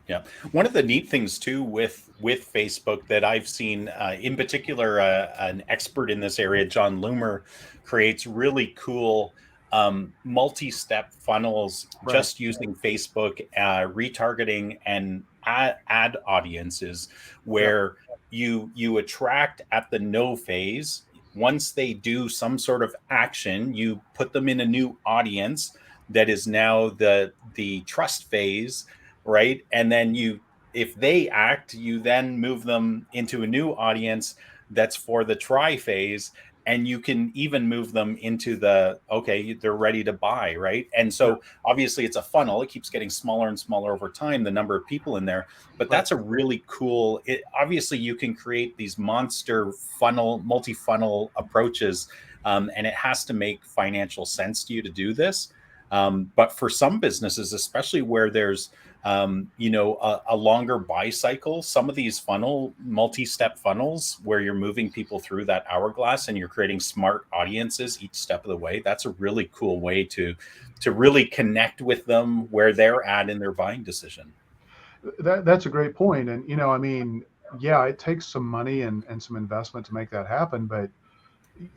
S1: Yeah. One of the neat things too with Facebook that I've seen, in particular, an expert in this area, John Loomer, creates really cool multi-step funnels just using Facebook, retargeting and ad audiences, where you attract at the no phase. Once they do some sort of action, you put them in a new audience that is now the trust phase. Right. And then if they act, you then move them into a new audience that's for the try phase. And you can even move them into they're ready to buy. Right. And so obviously it's a funnel. It keeps getting smaller and smaller over time, the number of people in there. But that's a really cool, obviously you can create these monster multi-funnel approaches. And it has to make financial sense to you to do this. But for some businesses, especially where there's a longer buy cycle, some of these multi-step funnels where you're moving people through that hourglass and you're creating smart audiences each step of the way, that's a really cool way to really connect with them where they're at in their buying decision.
S2: That's a great point. And, I mean, yeah, it takes some money and some investment to make that happen. But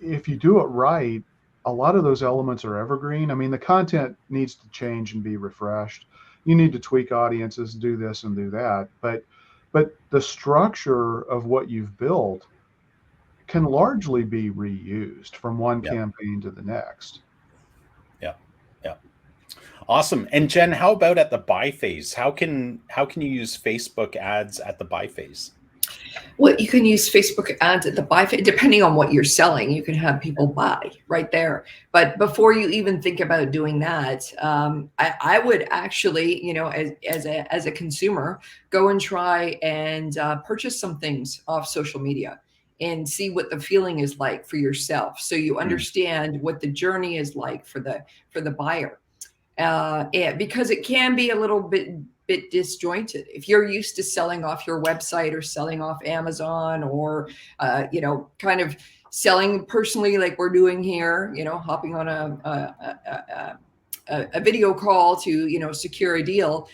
S2: if you do it right, a lot of those elements are evergreen. I mean, the content needs to change and be refreshed. You need to tweak audiences, do this and do that. But the structure of what you've built can largely be reused from one campaign to the next.
S1: Yeah. Awesome. And Jen, how about at the buy phase? How can you use Facebook ads at the buy phase?
S3: Well, you can use Facebook ads at the buy phase, depending on what you're selling. You can have people buy right there. But before you even think about doing that, I would actually, as a consumer, go and try and purchase some things off social media and see what the feeling is like for yourself, so you understand what the journey is like for the buyer. Because it can be a little bit disjointed. If you're used to selling off your website or selling off Amazon or, kind of selling personally like we're doing here, hopping on a video call to, secure a deal,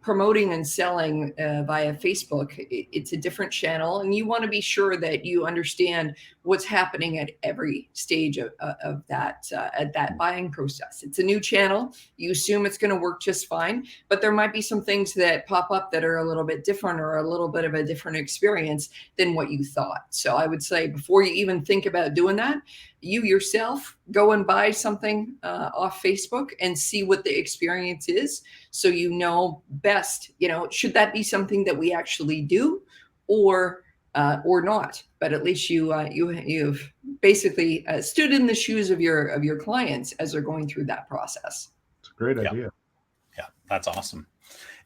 S3: promoting and selling via Facebook, it's a different channel. And you want to be sure that you understand what's happening at every stage of that buying process. It's a new channel. You assume it's going to work just fine, but there might be some things that pop up that are a little bit different or a little bit of a different experience than what you thought. So I would say before you even think about doing that, you yourself go and buy something off Facebook and see what the experience is. So best, should that be something that we actually do or not? But at least you've basically stood in the shoes of your clients as they're going through that process.
S2: It's a great idea.
S1: Yeah, that's awesome.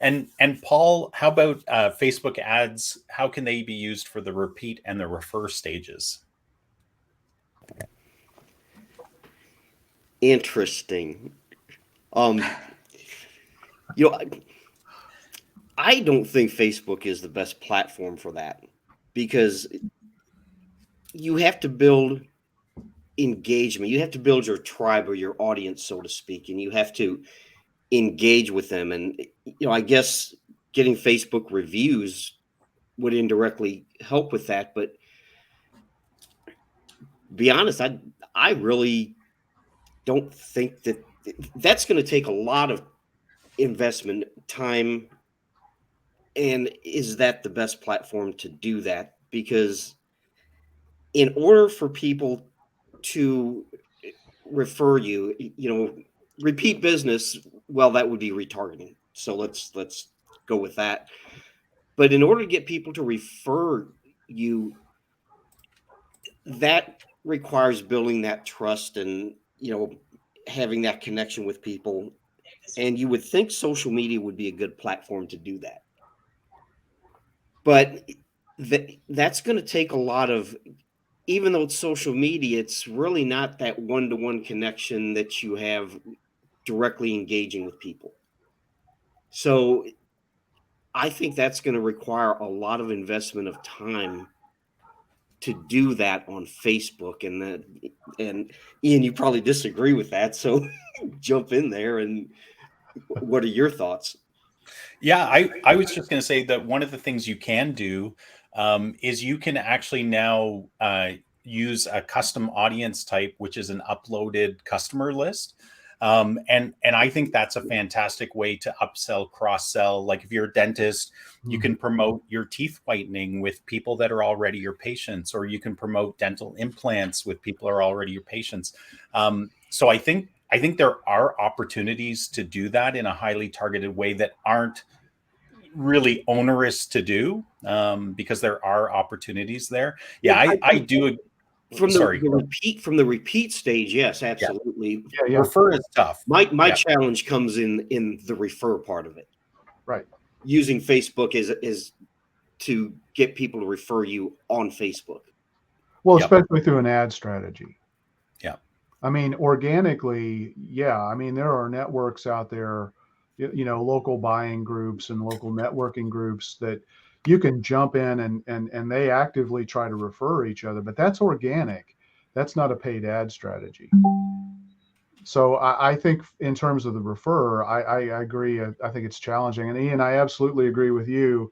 S1: And Paul, how about Facebook ads? How can they be used for the repeat and the refer stages?
S4: Interesting. I don't think Facebook is the best platform for that, because you have to build engagement. You have to build your tribe or your audience, so to speak, and you have to engage with them. And, I guess getting Facebook reviews would indirectly help with that. But be honest, I really don't think that that's going to take a lot of investment, time, and is that the best platform to do that? Because in order for people to refer you, repeat business, well, that would be retargeting. So let's go with that. But in order to get people to refer you, that requires building that trust and having that connection with people. And you would think social media would be a good platform to do that. But that's going to take a lot of, even though it's social media, it's really not that one-to-one connection that you have directly engaging with people. So I think that's going to require a lot of investment of time to do that on Facebook. And Ian, you probably disagree with that. So jump in there. And what are your thoughts?
S1: Yeah, I was just going to say that one of the things you can do is you can actually now use a custom audience type, which is an uploaded customer list. And I think that's a fantastic way to upsell, cross-sell. Like if you're a dentist, you can promote your teeth whitening with people that are already your patients, or you can promote dental implants with people who are already your patients. So I think there are opportunities to do that in a highly targeted way that aren't really onerous to do, because there are opportunities there. Yeah, I do.
S4: From the repeat stage, yes, absolutely.
S2: Yeah.
S1: Refer is tough.
S4: My challenge comes in the refer part of it.
S2: Right.
S4: Using Facebook is to get people to refer you on Facebook.
S2: Well, especially through an ad strategy.
S1: Yeah.
S2: I mean, organically, yeah. I mean, there are networks out there, local buying groups and local networking groups that you can jump in and they actively try to refer each other, but that's organic. That's not a paid ad strategy. So I think in terms of the refer, I agree. I think it's challenging. And Ian, I absolutely agree with you.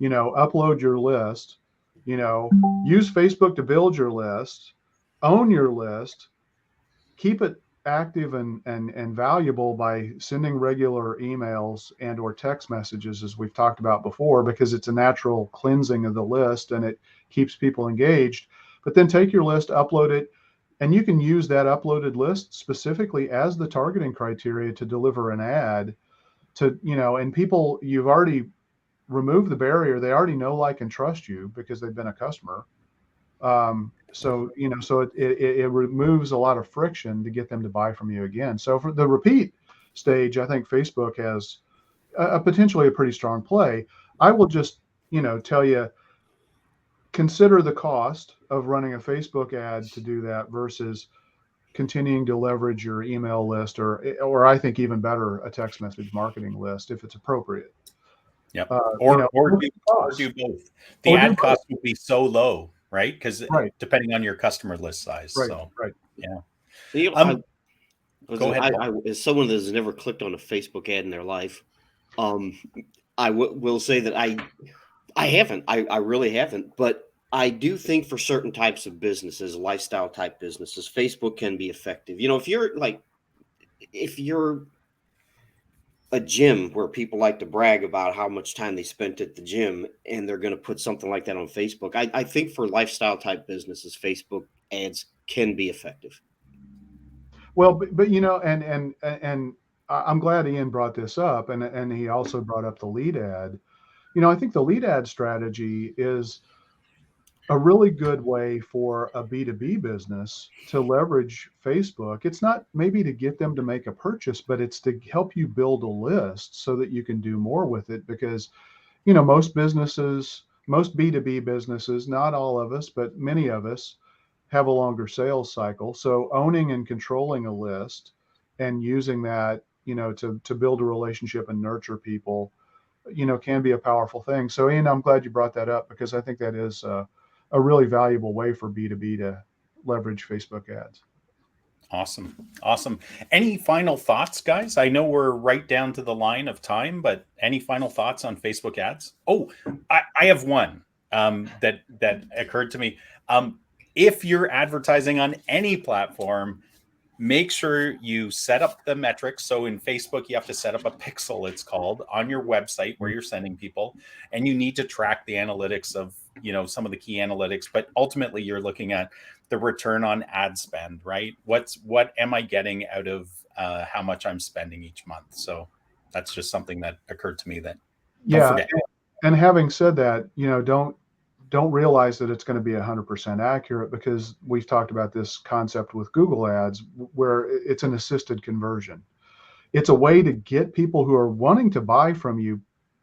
S2: Upload your list, use Facebook to build your list, own your list, keep it active and valuable by sending regular emails and or text messages, as we've talked about before, because it's a natural cleansing of the list and it keeps people engaged. But then take your list, upload it, and you can use that uploaded list specifically as the targeting criteria to deliver an ad to, and people, you've already removed the barrier. They already know, like, and trust you because they've been a customer. So it removes a lot of friction to get them to buy from you again. So for the repeat stage, I think Facebook has potentially a pretty strong play. I will just, tell you, consider the cost of running a Facebook ad to do that versus continuing to leverage your email list or I think even better, a text message marketing list if it's appropriate.
S1: Yeah. Or do both. The ad cost would be so low, right? Because depending on your customer list size.
S2: Right.
S1: So,
S2: right.
S1: Yeah.
S4: Go ahead. As someone that has never clicked on a Facebook ad in their life, I will say that I haven't. I really haven't. But I do think for certain types of businesses, lifestyle type businesses, Facebook can be effective. If you're a gym where people like to brag about how much time they spent at the gym and they're going to put something like that on Facebook, I think for lifestyle type businesses, Facebook ads can be effective.
S2: Well, but and I'm glad Ian brought this up, and he also brought up the lead ad. I think the lead ad strategy is a really good way for a B2B business to leverage Facebook. It's not maybe to get them to make a purchase, but it's to help you build a list so that you can do more with it. Because, most businesses, most B2B businesses, not all of us, but many of us have a longer sales cycle. So owning and controlling a list and using that, to build a relationship and nurture people, can be a powerful thing. So Ian, I'm glad you brought that up because I think that is a really valuable way for B2B to leverage Facebook ads.
S1: Awesome. Any final thoughts, guys? I know we're right down to the line of time, but any final thoughts on Facebook ads? Oh, I have one that occurred to me. if you're advertising on any platform, make sure you set up the metrics. So in Facebook, you have to set up a pixel, it's called, on your website where you're sending people, and you need to track the analytics of, some of the key analytics. But ultimately, you're looking at the return on ad spend, right? What am I getting out of how much I'm spending each month? So that's just something that occurred to me that don't forget.
S2: And having said that, don't realize that it's going to be 100% accurate, because we've talked about this concept with Google Ads where it's an assisted conversion. It's a way to get people who are wanting to buy from you,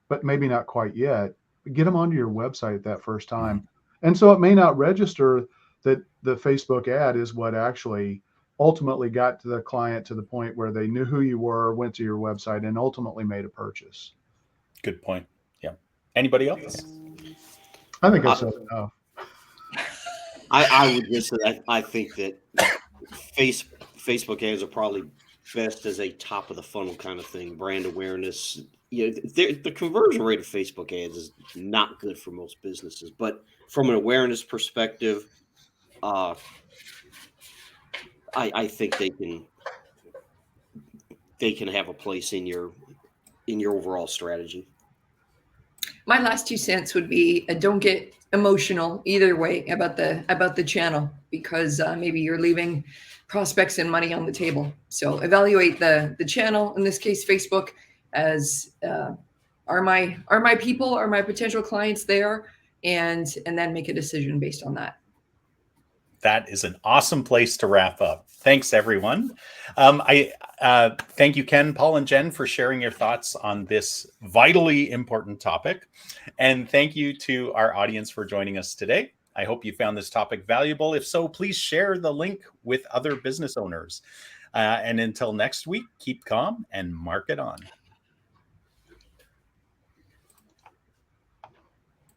S2: but maybe not quite yet, get them onto your website that first time. Mm-hmm. And so it may not register that the Facebook ad is what actually ultimately got to the client to the point where they knew who you were, went to your website, and ultimately made a purchase.
S1: Good point. Yeah. Anybody else?
S2: I think I said enough.
S4: I would just say I think that Facebook ads are probably best as a top of the funnel kind of thing, brand awareness. The conversion rate of Facebook ads is not good for most businesses, but from an awareness perspective, I think they can have a place in your overall strategy.
S3: My last 2 cents would be don't get emotional either way about the channel, because maybe you're leaving prospects and money on the table. So evaluate the channel, in this case Facebook, as are my people, are my potential clients there, and then make a decision based on that.
S1: That is an awesome place to wrap up. Thanks, everyone. I thank you, Ken, Paul, and Jen, for sharing your thoughts on this vitally important topic. And thank you to our audience for joining us today. I hope you found this topic valuable. If so, please share the link with other business owners. And until next week, keep calm and market on.